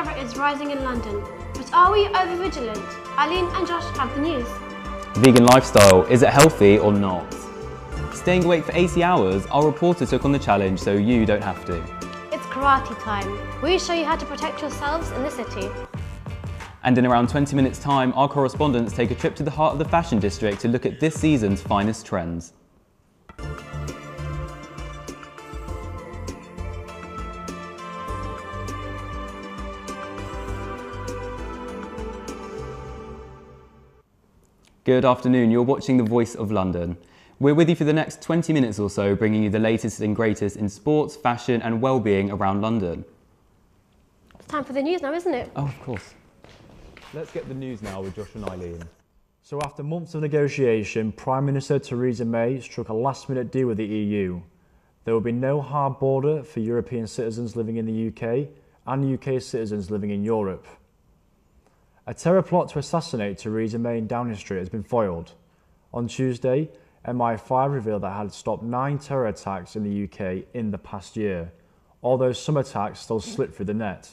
terror is rising in London, but are we over-vigilant? Eileen and Josh have the news. Vegan lifestyle, is it healthy or not? Staying awake for 80 hours, our reporter took on the challenge so you don't have to. It's karate time. We show you how to protect yourselves in the city. And in around 20 minutes time, our correspondents take a trip to the heart of the fashion district to look at this season's finest trends. Good afternoon, you're watching The Voice of London. We're with you for the next 20 minutes or so, bringing you the latest and greatest in sports, fashion and well-being around London. It's time for the news now, isn't it? Oh, of course. Let's get the news now with Josh and Eileen. So after months of negotiation, Prime Minister Theresa May struck a last-minute deal with the EU. There will be no hard border for European citizens living in the UK and UK citizens living in Europe. A terror plot to assassinate Theresa May in Downing Street has been foiled. On Tuesday, MI5 revealed that it had stopped 9 terror attacks in the UK in the past year, although some attacks still slipped through the net.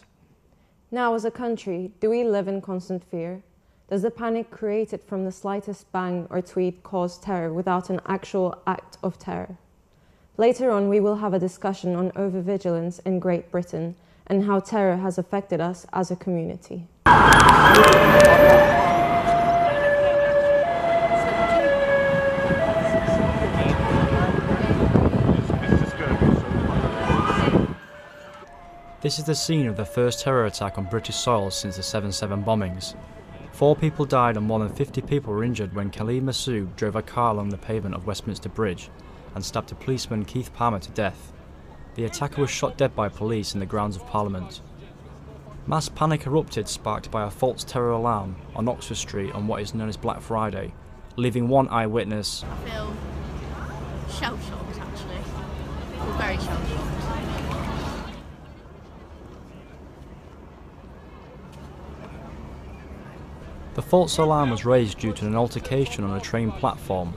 Now, as a country, do we live in constant fear? Does the panic created from the slightest bang or tweet cause terror without an actual act of terror? Later on, we will have a discussion on overvigilance in Great Britain and how terror has affected us as a community. This is the scene of the first terror attack on British soil since the 7/7 bombings. 4 people died and more than 50 people were injured when Khalid Massoud drove a car along the pavement of Westminster Bridge and stabbed a policeman, Keith Palmer, to death. The attacker was shot dead by police in the grounds of Parliament. Mass panic erupted, sparked by a false terror alarm on Oxford Street on what is known as Black Friday, leaving one eyewitness. I feel shell-shocked, actually. I feel very shell-shocked. The false alarm was raised due to an altercation on a train platform.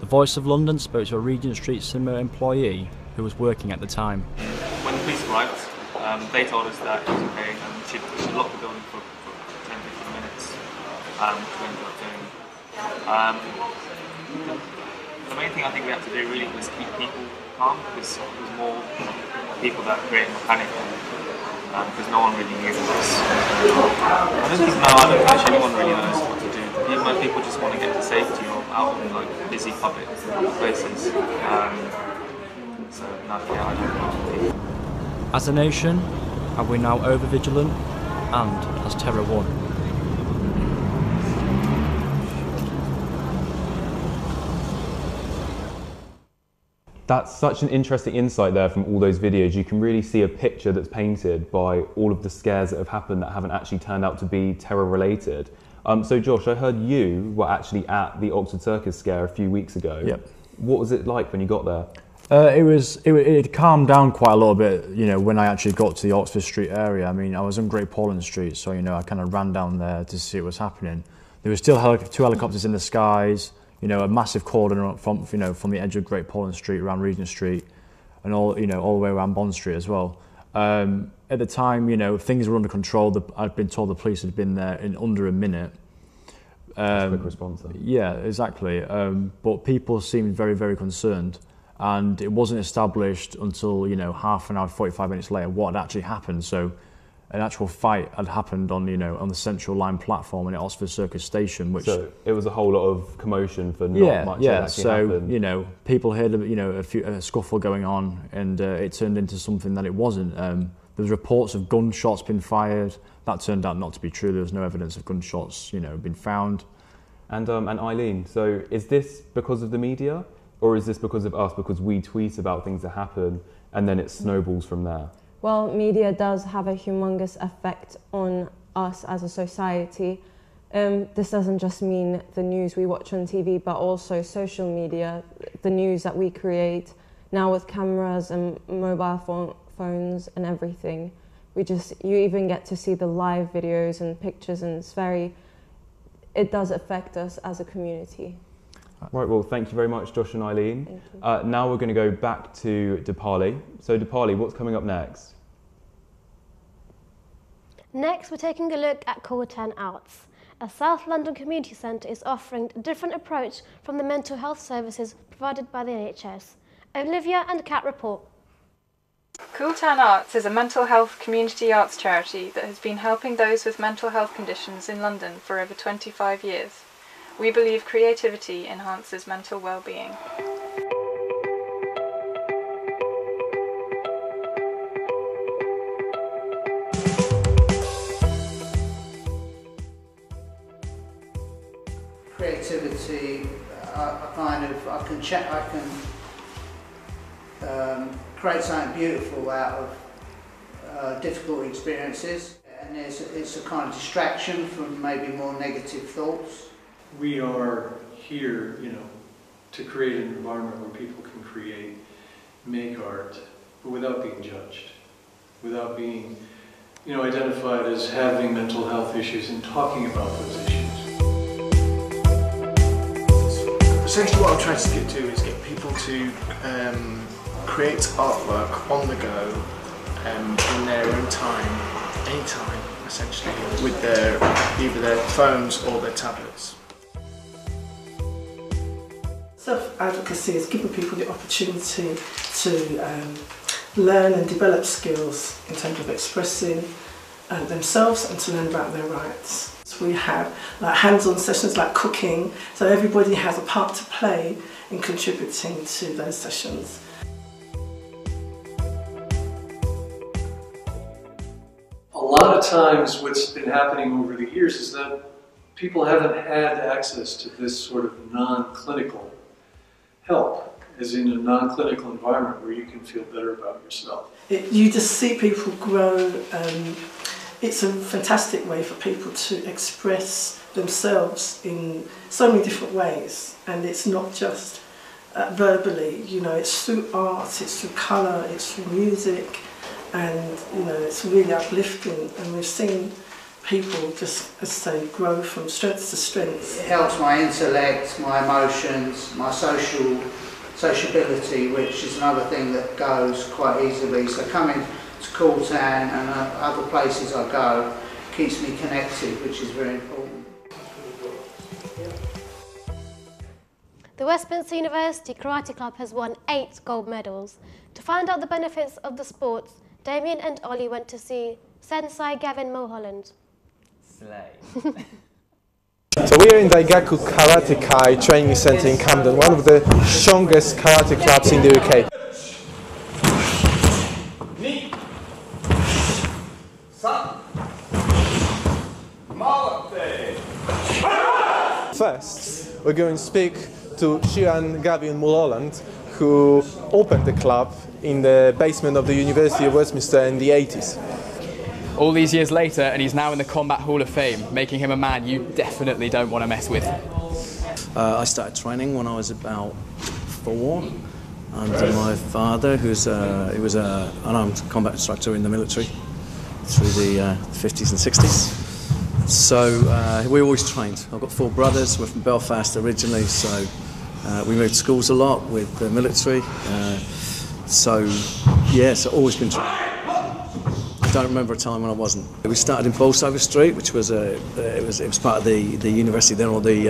The Voice of London spoke to a Regent Street cinema employee who was working at the time. When the police arrived, they told us that it was okay and we should lock the building for 10-15 minutes, which we ended up doing. The main thing I think we had to do really was keep people calm, because it was more people that created more panic, because no one really knew this. I don't think anyone really knows what to do. Most people just want to get to safety or out in like busy public places. So no, yeah, I don't know what to do. As a nation, are we now over-vigilant, and has terror won? That's such an interesting insight there from all those videos. You can really see a picture that's painted by all of the scares that have happened that haven't actually turned out to be terror related. So Josh, I heard you were actually at the Oxford Circus scare a few weeks ago. Yep. What was it like when you got there? It calmed down quite a little bit, you know, when I actually got to the Oxford Street area. I mean, I was on Great Portland Street, so, you know, I kind of ran down there to see what was happening. There were still 2 helicopters in the skies, you know, a massive cordon from the edge of Great Portland Street around Regent Street, and all the way around Bond Street as well. At the time, you know, things were under control. I'd been told the police had been there in under a minute. That's a quick response. Yeah, exactly. But people seemed very, very concerned. And it wasn't established until, you know, half an hour, 45 minutes later, what had actually happened. So an actual fight had happened on, you know, on the Central Line platform and at Oxford Circus Station. Which, so it was a whole lot of commotion for not much that actually happened. So, you know, people heard, you know, a scuffle going on, and it turned into something that it wasn't. There was reports of gunshots being fired. That turned out not to be true. There was no evidence of gunshots, you know, being found. And Eileen, so is this because of the media? Or is this because of us, because we tweet about things that happen and then it snowballs from there? Well, media does have a humongous effect on us as a society. This doesn't just mean the news we watch on TV, but also social media, the news that we create now with cameras and mobile phones and everything. You even get to see the live videos and pictures, and it does affect us as a community. Right, well, thank you very much, Josh and Eileen. Now we're going to go back to Dipali. So Dipali, what's coming up next? Next, we're taking a look at Cool 10 Arts. A South London community centre is offering a different approach from the mental health services provided by the NHS. Olivia and Kat report. Cool 10 Arts is a mental health community arts charity that has been helping those with mental health conditions in London for over 25 years. We believe creativity enhances mental well-being. Creativity, I can create something beautiful out of difficult experiences, and it's a kind of distraction from maybe more negative thoughts. We are here, to create an environment where people can create, make art, but without being judged, without being, identified as having mental health issues and talking about those issues. Essentially what I'm trying to get to is get people to create artwork on the go, in their own time, anytime, essentially, with either their phones or their tablets. Self-advocacy is giving people the opportunity to learn and develop skills in terms of expressing themselves and to learn about their rights. So we have hands-on sessions like cooking, so everybody has a part to play in contributing to those sessions. A lot of times what's been happening over the years is that people haven't had access to this sort of non-clinical help, as in a non-clinical environment where you can feel better about yourself. You just see people grow. It's a fantastic way for people to express themselves in so many different ways, and it's not just verbally, it's through art, it's through colour, it's through music, and it's really uplifting, and we've seen people just, as I say, grow from strength to strength. It helps my intellect, my emotions, my sociability, which is another thing that goes quite easily. So coming to Cool 10 and other places I go keeps me connected, which is very important. The Westminster University Karate Club has won 8 gold medals. To find out the benefits of the sports, Damien and Ollie went to see Sensei Gavin Mulholland. So we are in Daigaku Karate Kai Training Centre in Camden, one of the strongest karate clubs in the UK. First, we're going to speak to Shiran Gavin Mulholland, who opened the club in the basement of the University of Westminster in the 80s. All these years later, and he's now in the Combat Hall of Fame, making him a man you definitely don't want to mess with. I started training when I was about 4 under my father, he was an unarmed combat instructor in the military through the 50s and 60s. So we always trained. I've got 4 brothers. We're from Belfast originally, so we moved schools a lot with the military. So yes, I've always been training. I don't remember a time when I wasn't. We started in Bolsover Street, which was it was part of the university then, or the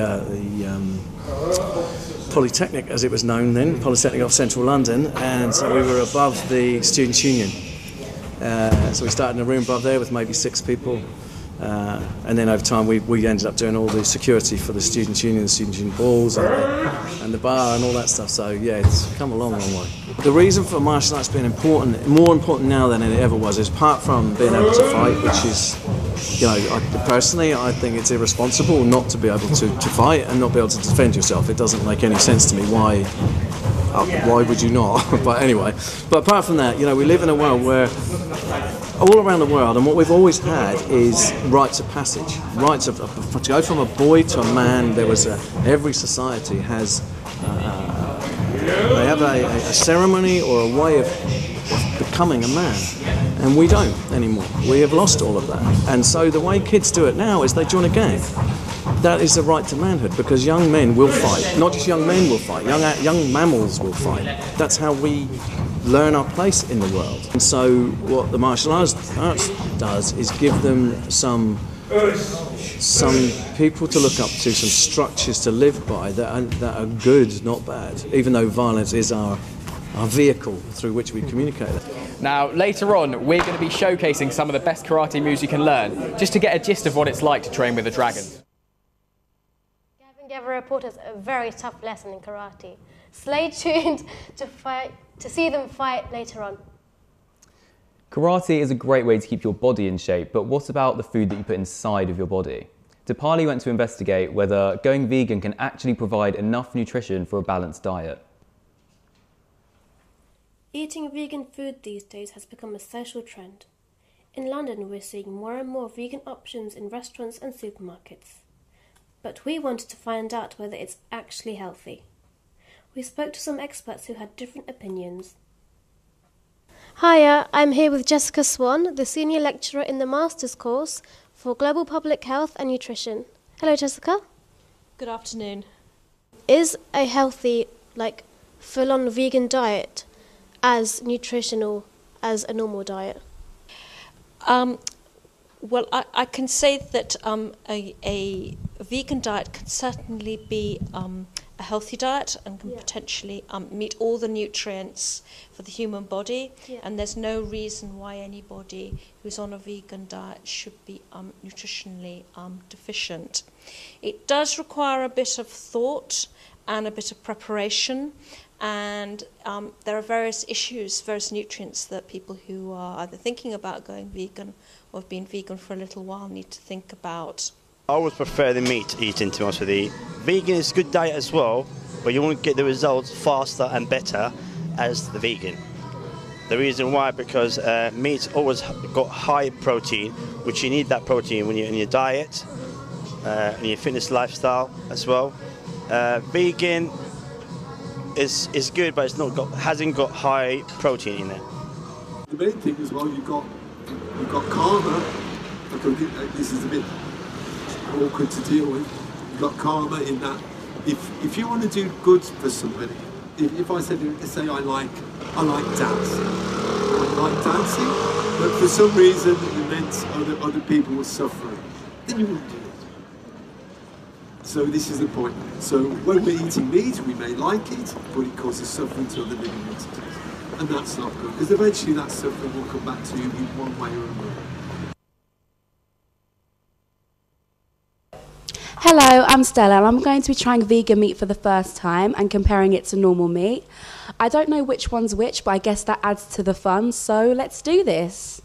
Polytechnic as it was known then, Polytechnic of Central London, and so we were above the Students' Union. So we started in a room above there with maybe 6 people. And then over time we ended up doing all the security for the Students' Union, the Students' Union balls and the bar and all that stuff. So yeah, it's come a long, long way. The reason for martial arts being important, more important now than it ever was, is apart from being able to fight, which is, personally I think it's irresponsible not to be able to fight and not be able to defend yourself. It doesn't make any sense to me. Why would you not? But anyway, but apart from that, we live in a world where all around the world, and what we've always had is rites of passage, to go from a boy to a man. Every society has they have a ceremony or a way of becoming a man, and we don't anymore. We have lost all of that, and so the way kids do it now is they join a gang. That is the right to manhood, because young men will fight. Not just young men will fight, young mammals will fight. That's how we learn our place in the world. And so what the martial arts does is give them some people to look up to, some structures to live by that are good, not bad, even though violence is our vehicle through which we communicate. Now, later on, we're going to be showcasing some of the best karate moves you can learn, just to get a gist of what it's like to train with a dragon. Gavin gave our reporters a very tough lesson in karate. Stay tuned to see them fight later on. Karate is a great way to keep your body in shape, but what about the food that you put inside of your body? Dipali went to investigate whether going vegan can actually provide enough nutrition for a balanced diet. Eating vegan food these days has become a social trend. In London, we're seeing more and more vegan options in restaurants and supermarkets. But we wanted to find out whether it's actually healthy. We spoke to some experts who had different opinions. Hiya, I'm here with Jessica Swan, the Senior Lecturer in the Master's course for Global Public Health and Nutrition. Hello, Jessica. Good afternoon. Is a healthy, full-on vegan diet as nutritional as a normal diet? Well, I can say that a vegan diet can certainly be a healthy diet and can potentially meet all the nutrients for the human body, and there's no reason why anybody who's on a vegan diet should be nutritionally deficient. It does require a bit of thought and a bit of preparation, and there are various issues, various nutrients that people who are either thinking about going vegan or have been vegan for a little while need to think about. I always prefer the meat eating, to be honest with you. Vegan is a good diet as well, but you won't get the results faster and better as the vegan. The reason why, because meat's always got high protein, which you need that protein when you're in your diet, in your fitness lifestyle as well. Vegan is good, but hasn't got high protein in it. The main thing as well, you've got karma. I think this is a bit awkward to deal with. You've got karma in that if you want to do good for somebody, if I said, let's say I like dancing, but for some reason it meant other people were suffering, then you wouldn't do it. So this is the point. So when we're eating meat, we may like it, but it causes suffering to other living entities. And that's not good, because eventually that suffering will come back to you in one way or another. Hello, I'm Stella and I'm going to be trying vegan meat for the first time and comparing it to normal meat. I don't know which one's which, but I guess that adds to the fun, so let's do this.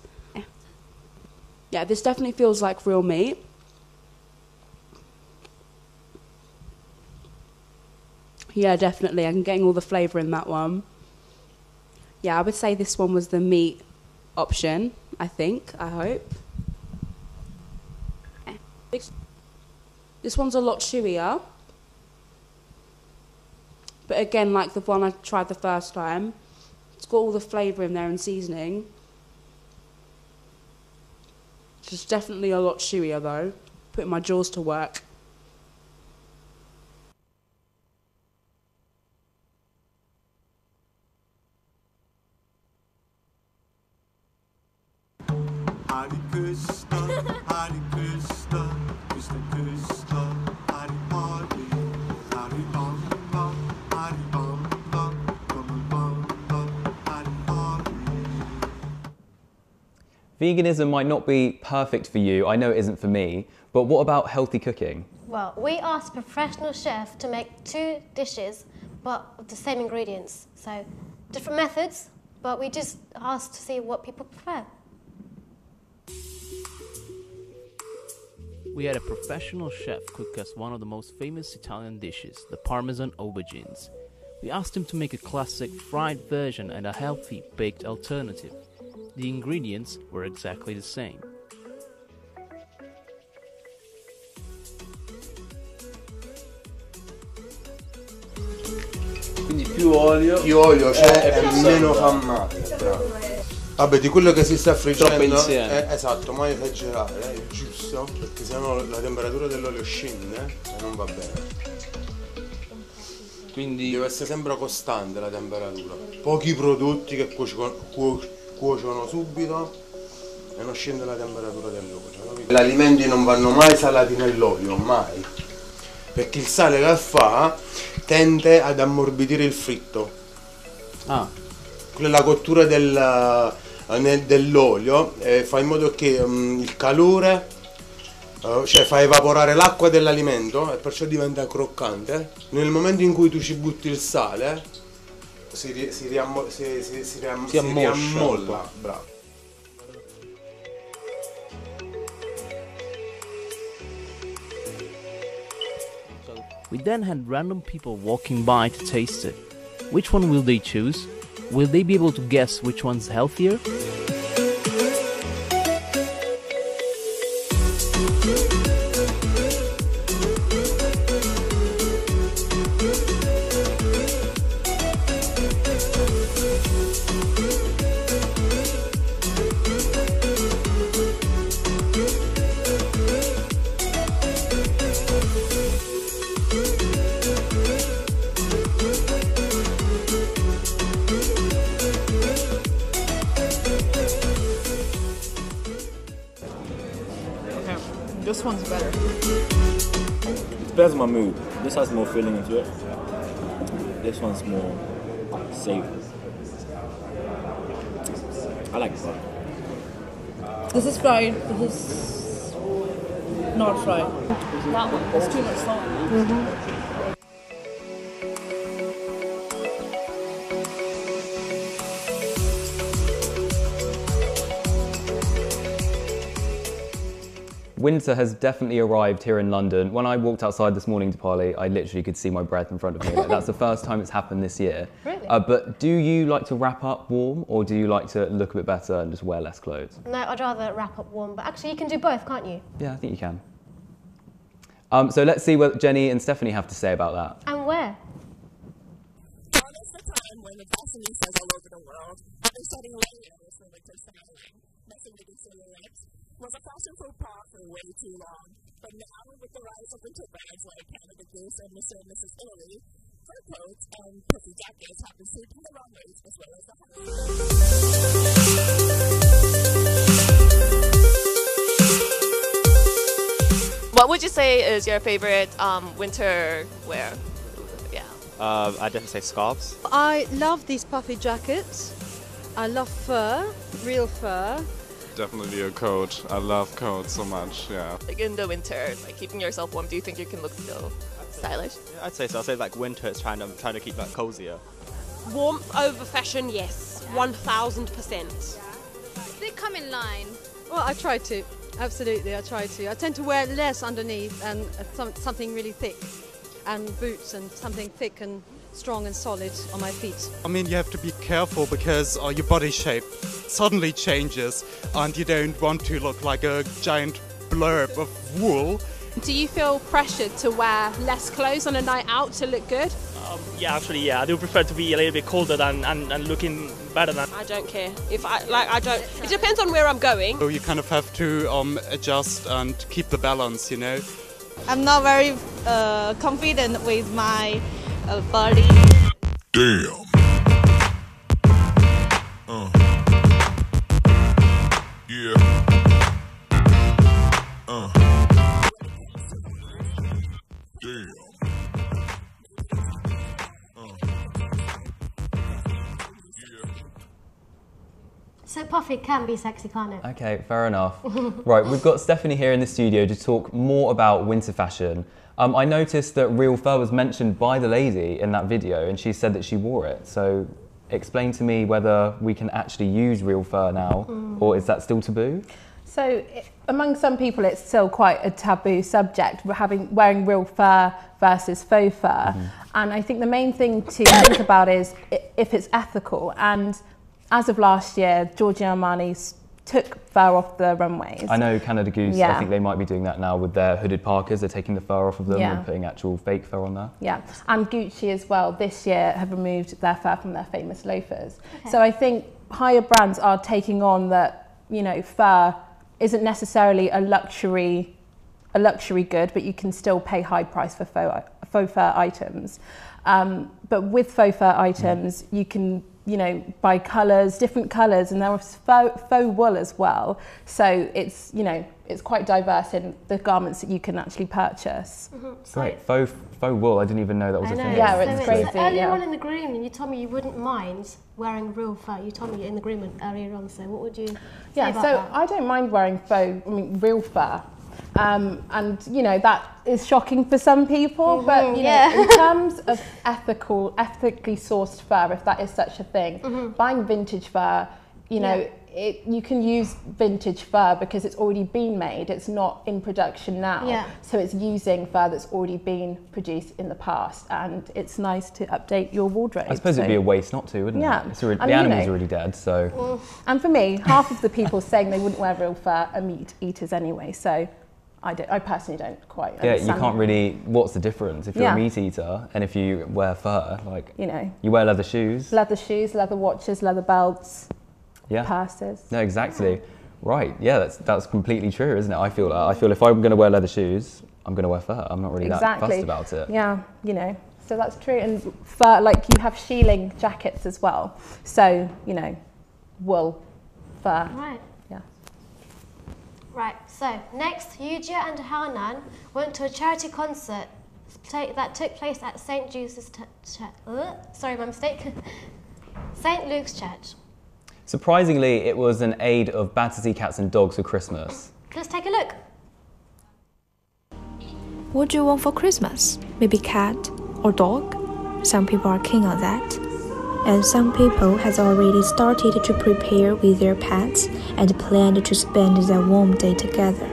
Yeah, this definitely feels like real meat. Yeah, definitely. I'm getting all the flavour in that one. Yeah, I would say this one was the meat option, I hope. This one's a lot chewier. But again, like the one I tried the first time, it's got all the flavour in there and seasoning. It's definitely a lot chewier though, putting my jaws to work. Hare Krishna, Hare Krishna, Krishna Krishna, Hare Hare, Hare Rama, Hare Rama, Rama Rama, Hare Hare. Veganism might not be perfect for you, I know it isn't for me, but what about healthy cooking? Well, we asked a professional chef to make 2 dishes, but with the same ingredients. So, different methods, but we just asked to see what people prefer. We had a professional chef cook us one of the most famous Italian dishes, the Parmesan aubergines. We asked him to make a classic fried version and a healthy baked alternative. The ingredients were exactly the same. Quindi più olio c'è e meno fa male. Vabbè, di quello che si sta friggendo, esatto, mai esagerare, è giusto, perché sennò la temperatura dell'olio scende e non va bene. Quindi deve essere sempre costante la temperatura. Pochi prodotti che cuociono subito e non scende la temperatura dell'olio. Gli alimenti non vanno mai salati nell'olio, mai. Perché il sale che fa tende ad ammorbidire il fritto. La cottura dell'olio fa in modo che il calore fa evaporare l'acqua dell'alimento e perciò diventa croccante. Nel momento in cui tu ci butti il sale si riammolla. Bravo. We then had random people walking by to taste it. Which one will they choose? Will they be able to guess which one's healthier? This one's better. It depends on my mood. This has more filling into it. This one's more savory. I like this one. This is fried. This is not fried. That one. There's too much salt. Winter has definitely arrived here in London. When I walked outside this morning to Parley, I literally could see my breath in front of me. Like, that's the first time it's happened this year. Really? But do you like to wrap up warm, or do you like to look a bit better and just wear less clothes? No, I'd rather wrap up warm, but actually you can do both, can't you? Yeah, I think you can. So let's see what Jenny and Stephanie have to say about that. And where? When the fashionistas all over the world are setting layers for winter styling, messing with the silhouettes, was a fashion faux pas for way too long. But now, with the rise of winter brands like Canada Goose and Mr. and Mrs. Italy, fur coats and puffy jackets have been sweeping the runways as well as the What would you say is your favorite winter wear? Yeah. I'd definitely say scarves. I love these puffy jackets. I love fur, real fur. Definitely a coat. I love coats so much, yeah. Like in the winter, like keeping yourself warm, do you think you can look still stylish? Yeah, I'd say so. I'd say like winter, it's trying to keep that cozier. Warmth over fashion, yes, 1000%. They come in line. Well, I try to. Absolutely, I try to. I tend to wear less underneath and something really thick, and boots and something thick and strong and solid on my feet. I mean, you have to be careful because your body shape suddenly changes and you don't want to look like a giant blurb of wool. Do you feel pressured to wear less clothes on a night out to look good? Yeah, actually, yeah. I do prefer to be a little bit colder and looking better than. I don't care. If I don't. It depends on where I'm going. So you kind of have to adjust and keep the balance, you know. I'm not very confident with my body. Damn. Yeah. Damn. So puffy can be sexy, can't it? Okay, fair enough. Right, we've got Stephanie here in the studio to talk more about winter fashion. I noticed that real fur was mentioned by the lady in that video and she said that she wore it. So explain to me whether we can actually use real fur now or is that still taboo? So among some people it's still quite a taboo subject, wearing real fur versus faux fur. And I think the main thing to think about is if it's ethical. And as of last year, Giorgio Armani took fur off the runways. I know Canada Goose, I think they might be doing that now with their hooded parkas. They're taking the fur off of them and putting actual fake fur on there. Yeah, and Gucci as well this year have removed their fur from their famous loafers. So I think higher brands are taking on that, you know, fur isn't necessarily a luxury good, but you can still pay high price for faux fur items. But with faux fur items, you can, buy colours, different colours, and there are faux wool as well. So it's, it's quite diverse in the garments that you can actually purchase. Great, faux wool. I didn't even know that was a thing. Yeah, it's crazy. So earlier on in the agreement, you told me you wouldn't mind wearing real fur. You told me in the agreement earlier on. So what would you say about that? I don't mind wearing real fur. And that is shocking for some people, but in terms of ethically sourced fur, if that is such a thing, buying vintage fur, you can use vintage fur because it's already been made. It's not in production now, so it's using fur that's already been produced in the past, and it's nice to update your wardrobe. I suppose it'd be a waste not to, wouldn't it? It's already, the animal's already dead, so. And for me, half of the people saying they wouldn't wear real fur are meat eaters anyway, so. I personally don't quite understand. You can't really, what's the difference? If you're a meat eater and if you wear fur, you wear leather shoes. Leather shoes, leather watches, leather belts, purses. No, exactly. Right, that's completely true, isn't it? I feel if I'm going to wear leather shoes, I'm going to wear fur. I'm not really that fussed about it. Yeah, so that's true. And fur, you have shearling jackets as well. So, wool, fur. Right. Right, so next, Yujia and Hanan went to a charity concert that took place at St. St. Luke's Church. Surprisingly, it was an aid of Battersea cats and dogs for Christmas. Let's take a look. What do you want for Christmas? Maybe cat or dog? Some people are keen on that. And some people has already started to prepare with their pets and planned to spend their warm day together.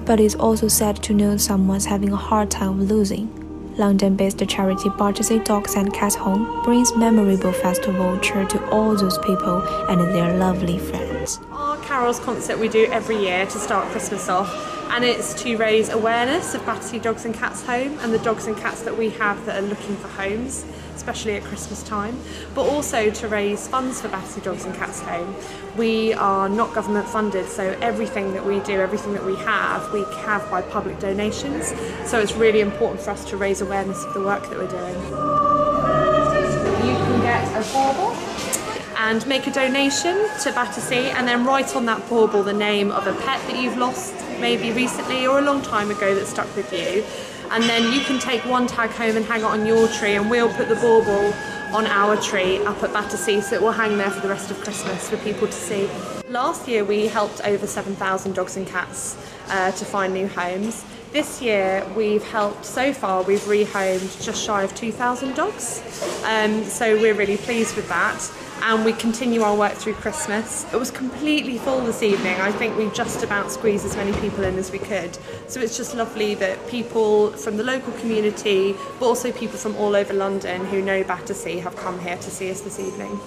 But it's also sad to know someone's having a hard time losing. London-based charity Battersea Dogs and Cats Home brings memorable festival cheer to all those people and their lovely friends. Our Carols concert we do every year to start Christmas off, and it's to raise awareness of Battersea Dogs and Cats Home and the dogs and cats that we have that are looking for homes, especially at Christmas time, but also to raise funds for Battersea Dogs and Cats Home. We are not government funded, so everything that we do, everything that we have by public donations, so it's really important for us to raise awareness of the work that we're doing. You can get a bauble and make a donation to Battersea, and then write on that bauble the name of a pet that you've lost maybe recently or a long time ago that stuck with you. And then you can take one tag home and hang it on your tree, and we'll put the bauble on our tree up at Battersea, so it will hang there for the rest of Christmas for people to see. Last year we helped over 7,000 dogs and cats to find new homes. This year we've rehomed just shy of 2,000 dogs, so we're really pleased with that. And we continue our work through Christmas. It was completely full this evening. I think we just about squeezed as many people in as we could. So it's just lovely that people from the local community, but also people from all over London who know Battersea have come here to see us this evening.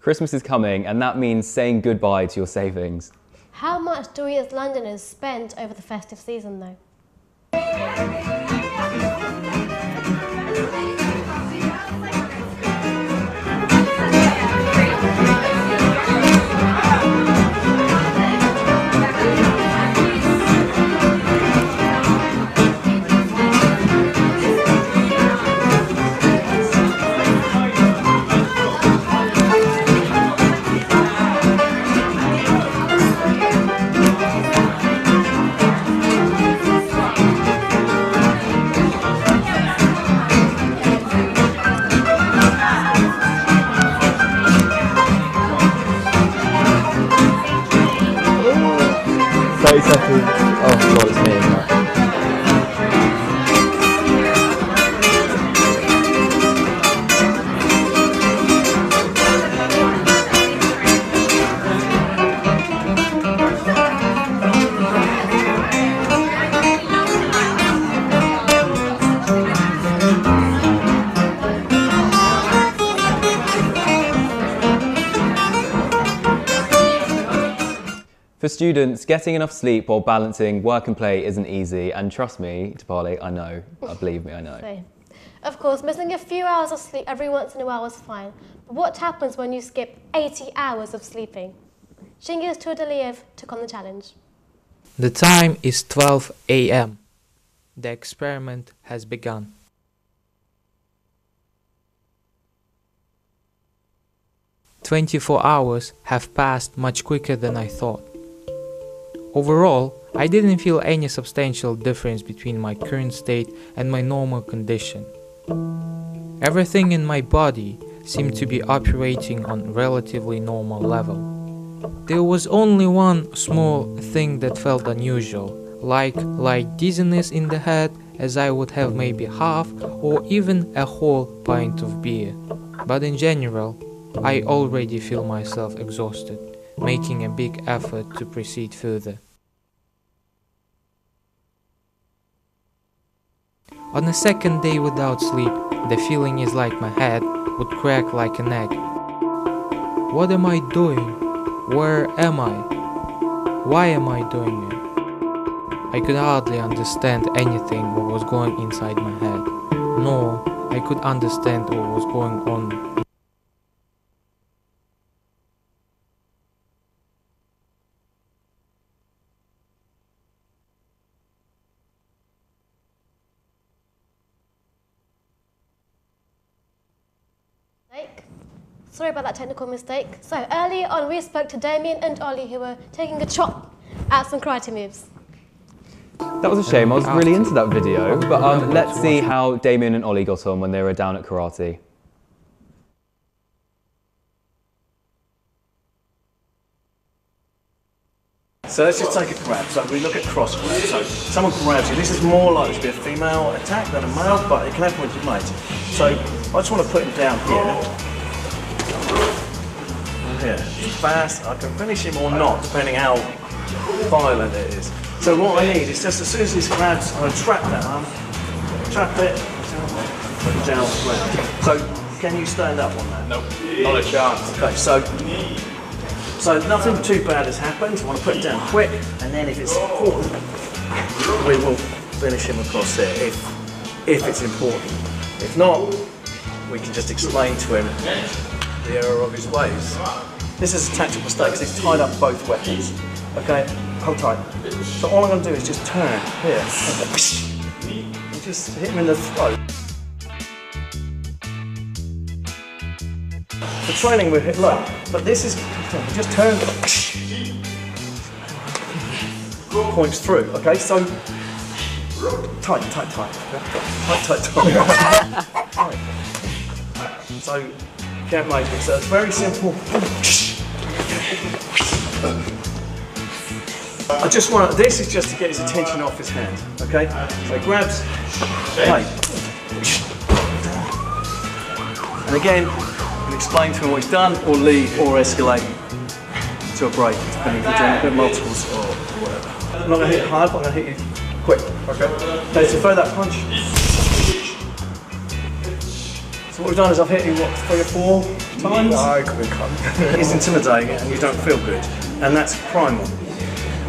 Christmas is coming, and that means saying goodbye to your savings. How much do we as Londoners spend over the festive season though? Oh god, it's me, isn't it? For students, getting enough sleep while balancing work and play isn't easy, and trust me, Tapali, I know. Believe me, I know. Same. Of course, missing a few hours of sleep every once in a while is fine, but what happens when you skip 80 hours of sleeping? Cengiz Turdaliyev took on the challenge. The time is 12 a.m. The experiment has begun. "24 hours have passed much quicker than I thought. Overall, I didn't feel any substantial difference between my current state and my normal condition. Everything in my body seemed to be operating on relatively normal level. There was only one small thing that felt unusual, like light dizziness in the head, as I would have maybe half or even a whole pint of beer. But in general, I already feel myself exhausted, making a big effort to proceed further. On the second day without sleep, the feeling is like my head would crack like an egg. What am I doing? Where am I? Why am I doing it? I could hardly understand anything what was going inside my head, nor I could understand what was going on. Sorry about that technical mistake. So earlier on we spoke to Damien and Ollie, who were taking a chop at some karate moves. That was a shame, I was really into that video, but let's see how Damien and Ollie got on when they were down at karate. So let's just take a grab. So we look at cross grab. So someone grabs you. This is more likely to be a female attack than a male, but it can happen with your mate. So I just want to put him down here. Here, fast. I can finish him or not, depending how violent it is. So what I need is just as soon as this grabs, I'm going to trap that arm, trap it, put it down flat. So can you stand up on that? Nope, not a chance. Okay, so nothing too bad has happened. I want to put it down quick, and then if it's important, we will finish him across there. If it's important. If not, we can just explain to him the error of his ways. This is a tactical mistake because he's tied up both weapons. Okay, hold tight. So all I'm going to do is just turn here and just hit him in the throat. For training we hit low, but this is just turn, points through. Okay, so tight. So can't make it. So it's very simple. I just want to, this is just to get his attention off his hand. Okay, so he grabs, hey. And again, you can explain to him what he's done, or leave, or escalate to a break, depending if you're doing multiples or whatever. I'm not going to hit it hard, but I'm going to hit you quick. Okay, so throw that punch. So what we've done is I've hit you, what, 3 or 4 times? No, I couldn't come. It's intimidating and you don't feel good. And that's primal.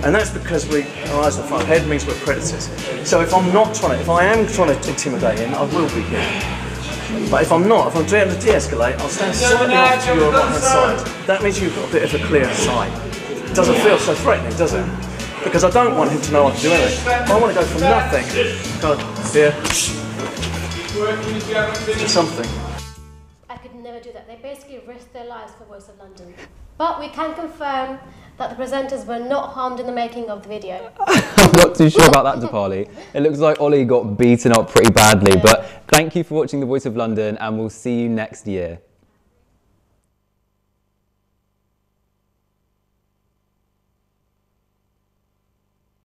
And that's because our eyes are the front head means we're predators. So if I am trying to intimidate him, I will be here. But if I'm not, if I'm trying to de-escalate, I'll stand slightly off to your right hand side. That means you've got a bit of a clear sight. It doesn't feel so threatening, does it? Because I don't want him to know I can do anything. I want to go from nothing, kind of here, to something. I could never do that. They basically risked their lives for Voice of London. But we can confirm that the presenters were not harmed in the making of the video. I'm not too sure about that, Dipali. It looks like Ollie got beaten up pretty badly, but thank you for watching The Voice of London and we'll see you next year.